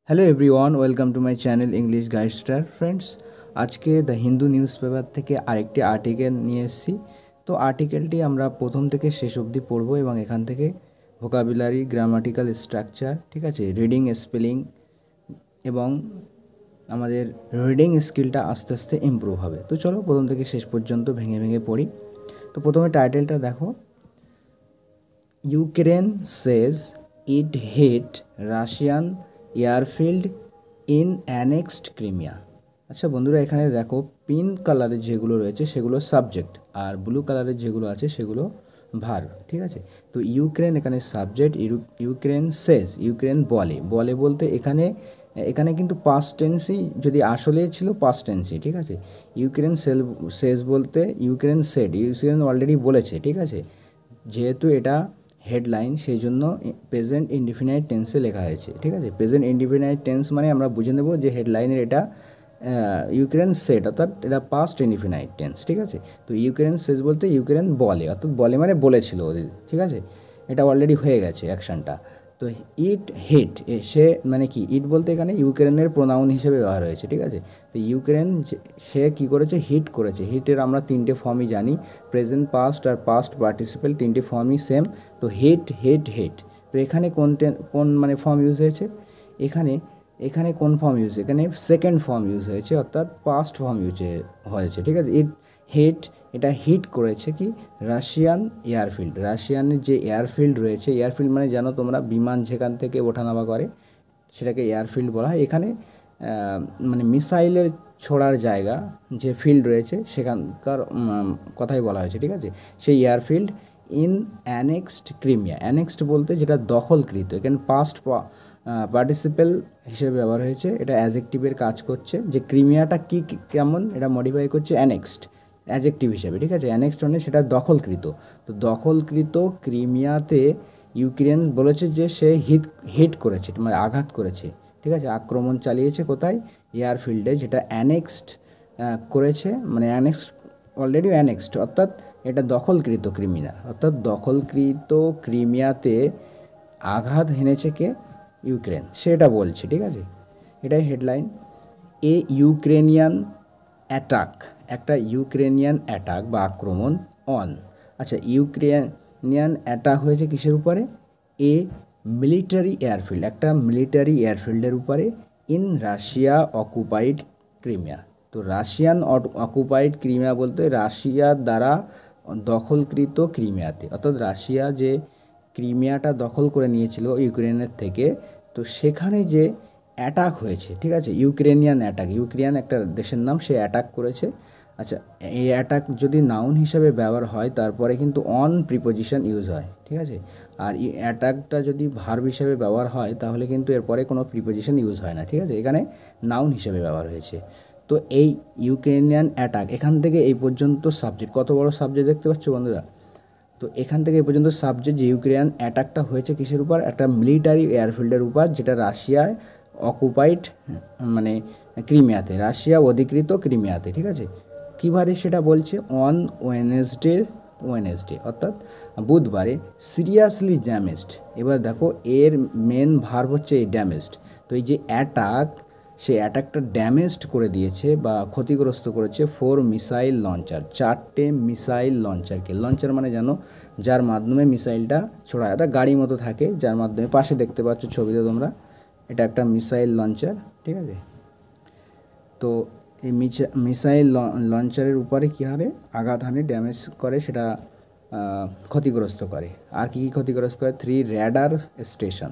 Hello everyone, welcome to my channel English guide star friends. আজকে the Hindu news paper থেকে আরেকটি article নিয়ে এসেছি। তো আর্টিকেলটি আমরা প্রথম থেকে শেষ অবধি পড়ব এবং এখান থেকে ভোকাবুলারি, গ্রামাটিক্যাল স্ট্রাকচার, ঠিক আছে, রিডিং, স্পেলিং এবং আমাদের রিডিং স্কিলটা আস্তে আস্তে ইমপ্রুভ হবে। তো চলো প্রথম থেকে শেষ পর্যন্ত ভেঙে ভেঙে পড়ি। তো প্রথমে টাইটেলটা দেখো, Ukraine says it hit Russian airfield in annexed Crimea. আচ্ছা বন্ধুরা, এখানে দেখো পিঙ্ক কালারের যেগুলো রয়েছে সেগুলো সাবজেক্ট, আর ব্লু কালারের যেগুলো আছে সেগুলো ভার্ব, ঠিক আছে। তো ইউক্রেন এখানে সাবজেক্ট, ইউক্রেন সেজ, ইউক্রেন বলে, বলে বলতে এখানে এখানে কিন্তু পাস্ট টেন্সই, যদি আসলে ছিল পাস্ট টেন্সই, ঠিক আছে। ইউক্রেন সেজ বলতে ইউক্রেন সেড, ইউক্রেন অলরেডি বলেছে, ঠিক আছে। যেহেতু এটা হেডলাইন সেই জন্য প্রেজেন্ট ইনডিফিনাইট টেন্সে লেখা হয়েছে, ঠিক আছে। প্রেজেন্ট ইনডিফিনাইট টেন্স মানে আমরা বুঝে নেব যে হেডলাইনের এটা ইউক্রেন সেড, অর্থাৎ এটা পাস্ট ইনডিফিনাইট টেন্স, ঠিক আছে। তো ইউক্রেন সেজ বলতে ইউক্রেন বলে, অর্থাৎ বলে মানে বলেছিল ওদের, ঠিক আছে। এটা অলরেডি হয়ে গেছে অ্যাকশনটা। তো ইট হিট, সে মানে কি, ইট বলতে এখানে ইউক্রেনের প্রোনাউন হিসেবে ব্যবহার হয়েছে, ঠিক আছে। তো ইউক্রেন সে কী করেছে, হিট করেছে। হিটের আমরা তিনটে ফর্মই জানি, প্রেজেন্ট, পাস্ট আর পাস্ট পার্টিসিপেল, তিনটে ফর্মই সেম। তো হিট, হিট, হিট। তো এখানে কোন মানে ফর্ম ইউজ হয়েছে, এখানে এখানে কোন ফর্ম ইউজ, এখানে সেকেন্ড ফর্ম ইউজ হয়েছে, অর্থাৎ পাস্ট ফর্ম ইউজ হয়েছে, ঠিক আছে। ইট হিট, এটা হিট করেছে কি, রাশিয়ান এয়ারফিল্ড, রাশিয়ানের যে এয়ারফিল্ড রয়েছে, এয়ারফিল্ড মানে জানো তোমরা বিমান যেখান থেকে ওঠানামা করে সেটাকে এয়ারফিল্ড বলা হয়। এখানে মানে মিসাইলের ছোড়ার জায়গা যে ফিল্ড রয়েছে সেখানকার কথাই বলা হয়েছে, ঠিক আছে। সেই airfield in annexed Crimea, annexed বলতে যেটা দখলকৃত, এখানে পাস্ট পার্টিসিপেল হিসেবে ব্যবহার হয়েছে, এটা অ্যাজেক্টিভের কাজ করছে। যে ক্রিমিয়াটা কী কেমন, এটা মডিফাই করছে অ্যানেক্সড অ্যাজেক্টিভ হিসেবে, ঠিক আছে। অ্যানেক্সড মানে সেটা দখলকৃত। তো দখলকৃত ক্রিমিয়াতে ইউক্রেন বলেছে যে সে হিট করেছে, মানে আঘাত করেছে, ঠিক আছে, আক্রমণ চালিয়েছে কোথায়, এয়ারফিল্ডে, যেটা অ্যানেক্সড করেছে, মানে অ্যানেক্সড, অলরেডি অ্যানেক্সড, অর্থাৎ এটা দখলকৃত ক্রিমিয়া, অর্থাৎ দখলকৃত ক্রিমিয়াতে আঘাত হেনেছে কে, ইউক্রেন, সেটা বলছে, ঠিক আছে। এটাই হেডলাইন। এ ইউক্রেনিয়ান অ্যাটাক, একটা ইউক্রেনিয়ান অ্যাটাক বা আক্রমণ অন, আচ্ছা ইউক্রেনিয়ান অ্যাটাক হয়েছে কিসের উপরে, এ মিলিটারি এয়ারফিল্ড, একটা মিলিটারি এয়ারফিল্ডের উপরে, ইন রাশিয়া অকুপাইড ক্রিমিয়া। তো রাশিয়ান অকুপাইড ক্রিমিয়া বলতে রাশিয়ার দ্বারা দখলকৃত ক্রিমিয়াতে, অর্থাৎ রাশিয়া যে ক্রিমিয়াটা দখল করে নিয়েছিল ইউক্রেনের থেকে, তো সেখানে যে অ্যাটাক হয়েছে, ঠিক আছে, ইউক্রেনিয়ান অ্যাটাক, ইউক্রেন একটা দেশের নাম, সে অ্যাটাক করেছে। আচ্ছা, এই অ্যাটাক যদি নাউন হিসাবে ব্যবহার হয় তারপরে কিন্তু অন প্রিপোজিশন ইউজ হয়, ঠিক আছে। আর এই অ্যাটাকটা যদি ভার্ব হিসাবে ব্যবহার হয় তাহলে কিন্তু এরপরে কোনো প্রিপোজিশন ইউজ হয় না, ঠিক আছে। এখানে নাউন হিসাবে ব্যবহার হয়েছে। তো এই ইউক্রেনিয়ান অ্যাটাক, এখান থেকে এই পর্যন্ত সাবজেক্ট, কত বড় সাবজেক্ট দেখতে পাচ্ছ বন্ধুরা। তো এখান থেকে এই পর্যন্ত সাবজেক্ট, যে ইউক্রেন অ্যাটাকটা হয়েছে কিসের উপর, একটা মিলিটারি এয়ারফিল্ডের উপর, যেটা রাশিয়ায় অকুপাইড, মানে ক্রিমিয়াতে, রাশিয়া অধিকৃত ক্রিমিয়াতে, ঠিক আছে। কীবারে সেটা বলছে, অন ওয়েনেসডে অর্থাৎ বুধবারে, সিরিয়াসলি ড্যামেজড। এবার দেখো এর মেন ভার্ব হচ্ছে এই ড্যামেজড। তো এই যে অ্যাটাক, সে অ্যাটাকটা ড্যামেজড করে দিয়েছে বা ক্ষতিগ্রস্ত করেছে 4 মিসাইল লঞ্চার, 4টে মিসাইল লঞ্চারকে। লঞ্চার মানে জানো, যার মাধ্যমে মিসাইলটা ছোড়া, একটা গাড়ি মতো থাকে যার মাধ্যমে, পাশে দেখতে পাচ্ছ ছবিতে তোমরা, এটা একটা মিসাইল লঞ্চার, ঠিক আছে। তো এই মিসাইল লঞ্চারের উপরে কী হারে আঘাত হানে, ড্যামেজ করে, সেটা ক্ষতিগ্রস্ত করে। আর কী কী ক্ষতিগ্রস্ত করে, 3 র্যাডার স্টেশন,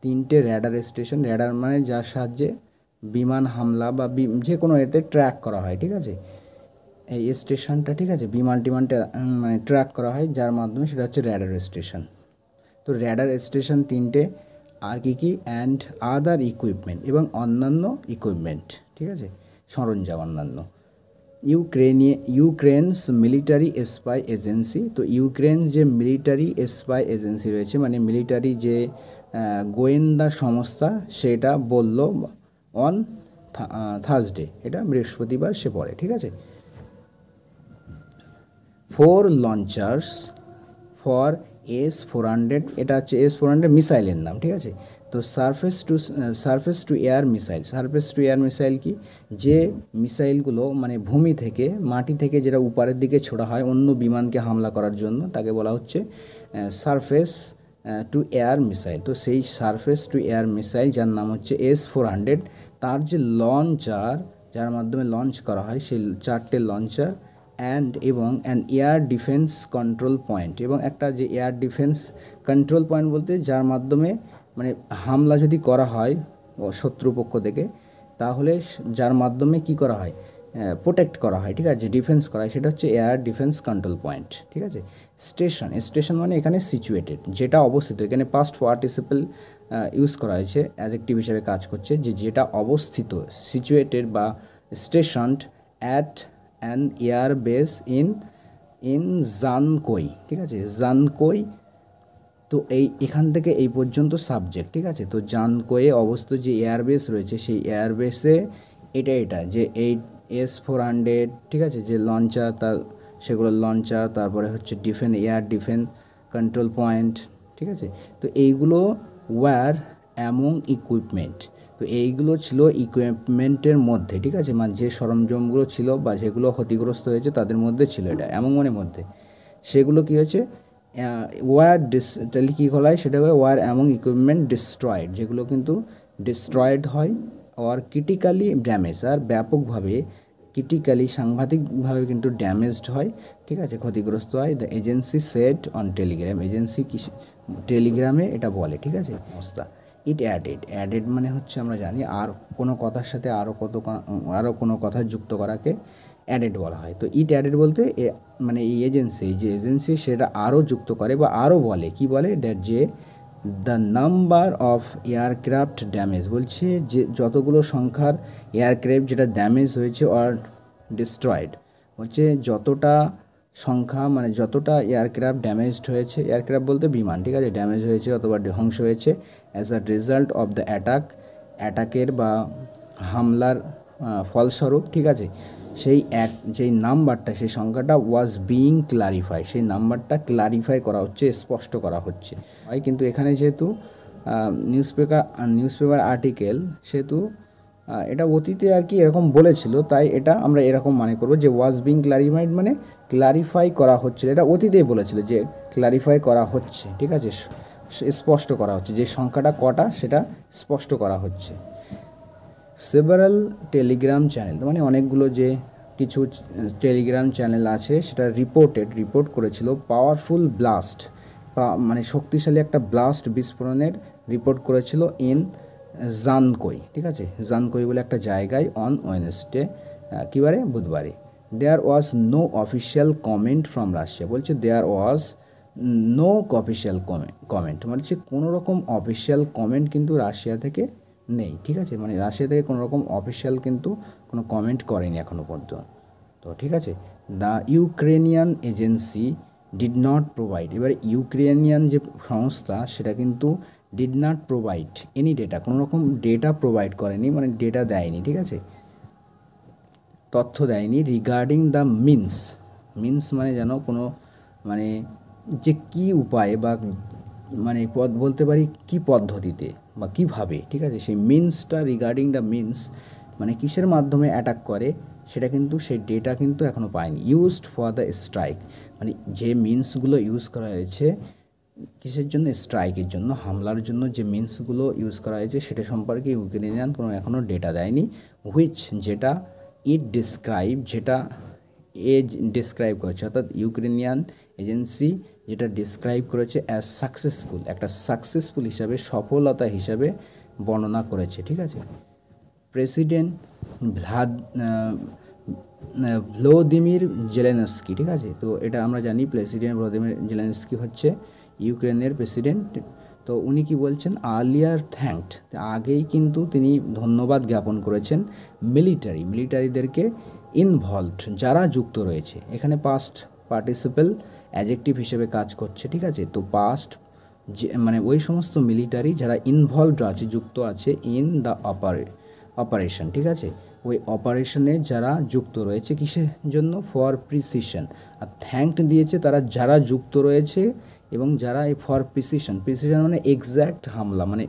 3টে র্যাডার স্টেশন, র্যাডার মানে যার সাহায্যে বিমান হামলা বা যে কোনো এতে ট্র্যাক করা হয়, ঠিক আছে। এই স্টেশনটা, ঠিক আছে, বিমানটা মানে ট্র্যাক করা হয় যার মাধ্যমে, সেটা হচ্ছে র্যাডার স্টেশন। তো র্যাডার স্টেশন 3টে, আর কি অ্যান্ড আদার ইকুইপমেন্ট, এবং অন্যান্য ইকুইপমেন্ট, ঠিক আছে, সরঞ্জাম অন্যান্য। ইউক্রেনস মিলিটারি স্পাই এজেন্সি, তো ইউক্রেন যে মিলিটারি স্পাই এজেন্সি রয়েছে, মানে মিলিটারি যে গোয়েন্দা সংস্থা, সেটা বলল অন থার্সডে, এটা বৃহস্পতিবার সে পড়ে, ঠিক আছে। 4 লঞ্চার্স ফর S-400, এটা হচ্ছে S-400 মিসাইলের নাম, ঠিক আছে। তো সারফেস টু এয়ার মিসাইল কি, যে মিসাইলগুলো মানে ভূমি থেকে মাটি থেকে যেটা উপরের দিকে ছোড়া হয় অন্য বিমানকে হামলা করার জন্য, তাকে বলা হচ্ছে সারফেস টু এয়ার মিসাইল। তো সেই সারফেস টু এয়ার মিসাইল যার নাম হচ্ছে S-400, তার যে লঞ্চার যার মাধ্যমে লঞ্চ করা হয় সেই 4টে লঞ্চার এবং an air defence control point, এবং একটা যে এয়ার ডিফেন্স কন্ট্রোল পয়েন্ট বলতে যার মাধ্যমে মানে হামলা যদি করা হয় শত্রুপক্ষ থেকে, তাহলে যার মাধ্যমে কি করা হয়, প্রোটেক্ট করা হয়, ঠিক আছে, ডিফেন্স করা হয়, সেটা হচ্ছে এয়ার ডিফেন্স কন্ট্রোল পয়েন্ট, ঠিক আছে। স্টেশন মানে এখানে সিচুয়েটেড, যেটা অবস্থিত, এখানে পাস্ট পার্টিসিপল ইউজ করা হয়েছে, অ্যাডজেক্টিভ হিসেবে কাজ করছে, যে যেটা অবস্থিত, সিচুয়েটেড বা stationed at an air base in Dzhankoi, ঠিক আছে, জানকোই। তো এখান থেকে এই পর্যন্ত সাবজেক্ট, ঠিক আছে। তো জানকোয়ে অবস্থিত যে এয়ারবেস রয়েছে সেই এয়ারবেসে এটা যে এই S-400, ঠিক আছে, যে লঞ্চার সেগুলো লঞ্চার, তারপরে হচ্ছে এয়ার ডিফেন্স কন্ট্রোল পয়েন্ট, ঠিক আছে। তো এইগুলো ওয়্যার অ্যামং ইকুইপমেন্ট, তো এইগুলো ছিল ইকুইপমেন্টের মধ্যে, ঠিক আছে, মানে যে সরঞ্জামগুলো ছিল বা যেগুলো ক্ষতিগ্রস্ত হয়েছে তাদের মধ্যে ছিল, এটা অ্যামং মানে মধ্যে। সেগুলো কী হয়েছে, তাহলে কী বলা হয়, সেটা হলো ওয়্যার অ্যামং ইকুইপমেন্ট ডিস্ট্রয়েড, যেগুলো কিন্তু ডিস্ট্রয়েড হয়, আর ক্রিটিক্যালি ড্যামেজ, আর ব্যাপকভাবে সাংঘাতিকভাবে কিন্তু ড্যামেজড হয়, ঠিক আছে, ক্ষতিগ্রস্ত হয়। The agency said on Telegram, agency টেলিগ্রামে এটা বলে, ঠিক আছে, অবস্থা। ইট অ্যাডেড মানে হচ্ছে আমরা জানি আর কোনো কথার সাথে আরও কোনো কথা যুক্ত করাকে অ্যাডেড বলা হয়। তো ইট অ্যাডেড বলতে মানে এই এজেন্সি সেটা আরও যুক্ত করে বা আরও বলে, কি বলে, দ্যাট যে the number of aircraft damage, বলছে যে যতগুলো সংখ্যার এয়ারক্রাফট যেটা ড্যামেজ হয়েছে অর ডিস্ট্রয়েড, বলছে যতটা সংখ্যা মানে যতটা এয়ারক্রাফট ড্যামেজড হয়েছে, এয়ারক্রাফট বলতে বিমান, ঠিক আছে, ড্যামেজ হয়েছে অথবা ধ্বংস হয়েছে as a result of the অ্যাটাকের বা হামলার ফলস্বরূপ, ঠিক আছে, যেই নাম্বারটা, সেই সংখ্যাটা ওয়াজ বিইং ক্লারিফাই, সেই নাম্বারটা ক্লারিফাই করা হচ্ছে, স্পষ্ট করা হচ্ছে হয়। কিন্তু এখানে যেহেতু নিউজপেপার আর্টিকেল, সেহেতু এটা অতীতে আর কি এরকম বলেছিল, তাই এটা আমরা এরকম মনে করব যে ওয়াজ বিং ক্লারিফাইড মানে ক্লারিফাই করা হচ্ছে, এটা অতীতেই বলেছিল যে ক্লারিফাই করা হচ্ছে, ঠিক আছে, স্পষ্ট করা হচ্ছে, যে সংখ্যাটা কটা সেটা স্পষ্ট করা হচ্ছে। সেভারাল টেলিগ্রাম চ্যানেল, মানে অনেকগুলো যে কিছু টেলিগ্রাম চ্যানেল আছে সেটা রিপোর্ট করেছিল পাওয়ারফুল ব্লাস্ট, মানে শক্তিশালী একটা ব্লাস্ট বিস্ফোরণের রিপোর্ট করেছিল ইন জানকোই, ঠিক আছে, জানকোই বলে একটা জায়গায় অন ওয়েডনেসডে, কীবারে, বুধবারে। There was no official comment from Russia, বলছে there was no official comment, বলছে কোনো রকম অফিসিয়াল কমেন্ট কিন্তু রাশিয়া থেকে নেই, ঠিক আছে, মানে রাশিয়া থেকে কোনো রকম অফিসিয়াল কিন্তু কোনো কমেন্ট করেনি এখনও পর্যন্ত। তো ঠিক আছে, the Ukrainian agency did not provide, এবারে ইউক্রেনিয়ান যে সংস্থা সেটা কিন্তু did not provide any data, কোনো রকম ডেটা প্রোভাইড করেনি, মানে ডেটা দেয়নি, ঠিক আছে, তথ্য দেয়নি রিগার্ডিং দ্য মিনস মানে যেন কোনো মানে যে কী উপায় বা মানে বলতে পারি কী পদ্ধতিতে বা কীভাবে, ঠিক আছে, সেই মিনসটা রিগার্ডিং দ্য মিনস মানে কিসের মাধ্যমে অ্যাটাক করে সেটা কিন্তু সেই ডেটা কিন্তু এখনও পায়নি। ইউজড ফর দ্য স্ট্রাইক, মানে যে মিনসগুলো ইউজ করা হয়েছে কিসের জন্য, স্ট্রাইকের জন্য, হামলার জন্য যে মিনসগুলো ইউজ করা হয়েছে সেটা সম্পর্কে ইউক্রেনিয়ান কোনো এখনও ডেটা দেয়নি। হুইচ যেটা যেটা ডিসক্রাইব করেছে, অর্থাৎ ইউক্রেনিয়ান এজেন্সি যেটা ডিসক্রাইব করেছে অ্যাজ সাকসেসফুল, একটা সাকসেসফুল হিসাবে, সফলতা হিসাবে বর্ণনা করেছে, ঠিক আছে। প্রেসিডেন্ট ভ্লোদিমির জেলেনস্কি, ঠিক আছে, তো এটা আমরা জানি প্রেসিডেন্ট ভ্লোদিমির জেলেনস্কি হচ্ছে ইউক্রেনের প্রেসিডেন্ট। তো উনি কি বলছেন, আর্লিয়ার থ্যাঙ্কড, আগেই কিন্তু তিনি ধন্যবাদ জ্ঞাপন করেছেন মিলিটারিদেরকে ইনভলভড, যারা যুক্ত রয়েছে, এখানে পাস্ট পার্টিসিপল অ্যাডজেক্টিভ হিসেবে কাজ করছে, ঠিক আছে। তো পাস্ট যে মানে ওই সমস্ত মিলিটারি যারা ইনভলভড আছে, যুক্ত আছে ইন দ্য অপারেশন, ঠিক আছে, ওই অপারেশনে যারা যুক্ত রয়েছে, কিসের জন্য, ফর প্রিসিশন, আর থ্যাঙ্কড দিয়েছে তারা যারা যুক্ত রয়েছে এবং যারা এই ফর প্রিসিশন মানে এক্স্যাক্ট হামলা, মানে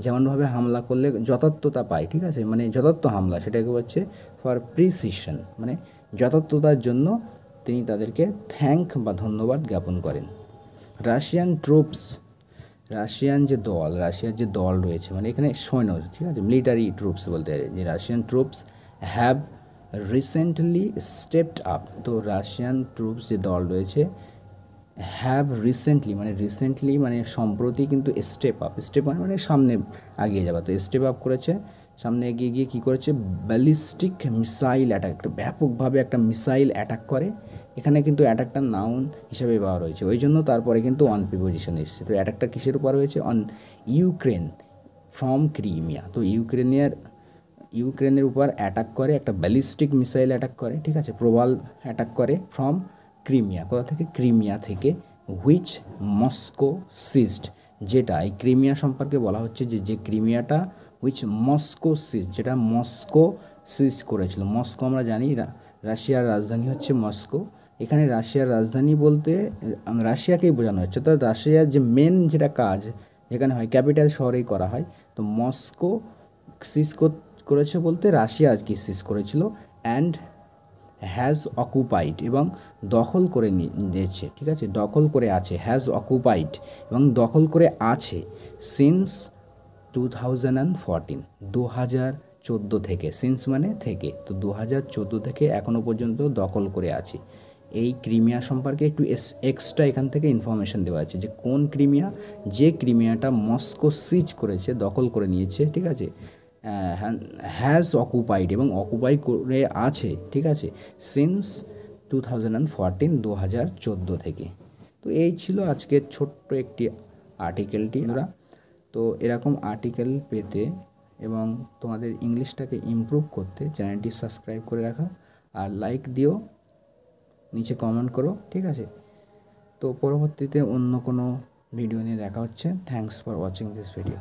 যেমনভাবে হামলা করলে যথার্থতা পায়, ঠিক আছে, মানে যথার্থ হামলা, সেটাকে বলছে ফর প্রিসিশন, মানে যথার্থতার জন্য তিনি তাদেরকে থ্যাঙ্ক বা ধন্যবাদ জ্ঞাপন করেন। রাশিয়ান ট্রুপস, রাশিয়ার যে দল রয়েছে, মানে এখানে সৈন্য, ঠিক আছে, মিলিটারি ট্রুপস বলতে পারে, যে Russian troops have recently stepped up. তো রাশিয়ান ট্রুপস যে দল রয়েছে, হ্যাভ রিসেন্টলি মানে সম্প্রতি কিন্তু স্টেপ আপ মানে সামনে এগিয়ে যাওয়া, তো স্টেপ আপ করেছে, সামনে এগিয়ে গিয়ে কী করেছে, ব্যালিস্টিক মিসাইল অ্যাটাক, একটা ব্যাপকভাবে একটা মিসাইল অ্যাটাক করে। এখানে কিন্তু অ্যাটাকটা নাউন হিসেবে পাওয়া রয়েছে, ওই জন্য তারপরে কিন্তু অন প্রিপোজিশন এসেছে। তো অ্যাটাকটা কিসের উপর হয়েছে, অন ইউক্রেন ফ্রম ক্রিমিয়া। তো ইউক্রেনের উপর অ্যাটাক করে, একটা ব্যালিস্টিক মিসাইল অ্যাটাক করে, ঠিক আছে, প্রবাল অ্যাটাক করে, ফ্রম ক্রিমিয়া, কোথা থেকে, ক্রিমিয়া থেকে, হুইচ মস্কো সিজড, যেটা এই ক্রিমিয়া সম্পর্কে বলা হচ্ছে যে ক্রিমিয়াটা হুইচ মস্কো সিজ, যেটা মস্কো সিজ করেছিল। মস্কো আমরা জানি রাশিয়ার রাজধানী হচ্ছে মস্কো। এখানে রাশিয়ার রাজধানী বলতে রাশিয়াকেই বোঝানো হচ্ছে, তো রাশিয়ার যে মেন যেটা কাজ যেখানে হয়, ক্যাপিটাল শহরেই করা হয়। তো মস্কো সিজ করেছে বলতে রাশিয়া আজকে সিজ করেছিল, অ্যান্ড হ্যাজ অকুপাইড, এবং দখল করে নিয়েছে, ঠিক আছে, দখল করে আছে, হ্যাজ অকুপাইড এবং দখল করে আছে, সিন্স 2014, 2014 থেকে, সিন্স মানে থেকে, তো 2014 থেকে এখনও পর্যন্ত দখল করে আছে। এই ক্রিমিয়া সম্পর্কে একটু এক্সট্রা এখান থেকে ইনফরমেশন দেওয়া আছে, যে কোন ক্রিমিয়া, যে ক্রিমিয়াটা মস্কো সিজ করেছে, দখল করে নিয়েছে, ঠিক আছে, হ্যাজ অকুপাইড এবং অকুপাই করে আছে, ঠিক আছে, সিন্স 2014, 2014 থেকে। তো এই ছিল আজকের ছোট্ট একটি আর্টিকেলটি। তো এরকম আর্টিকেল পেতে এবং তোমাদের ইংলিশটাকে ইমপ্রুভ করতে চ্যানেলটি সাবস্ক্রাইব করে রাখা, আর লাইক দিও, নিচে কমেন্ট করো, ঠিক আছে। তো পরবর্তীতে অন্য কোনো ভিডিও নিয়ে দেখা হচ্ছে। Thanks for watching this video.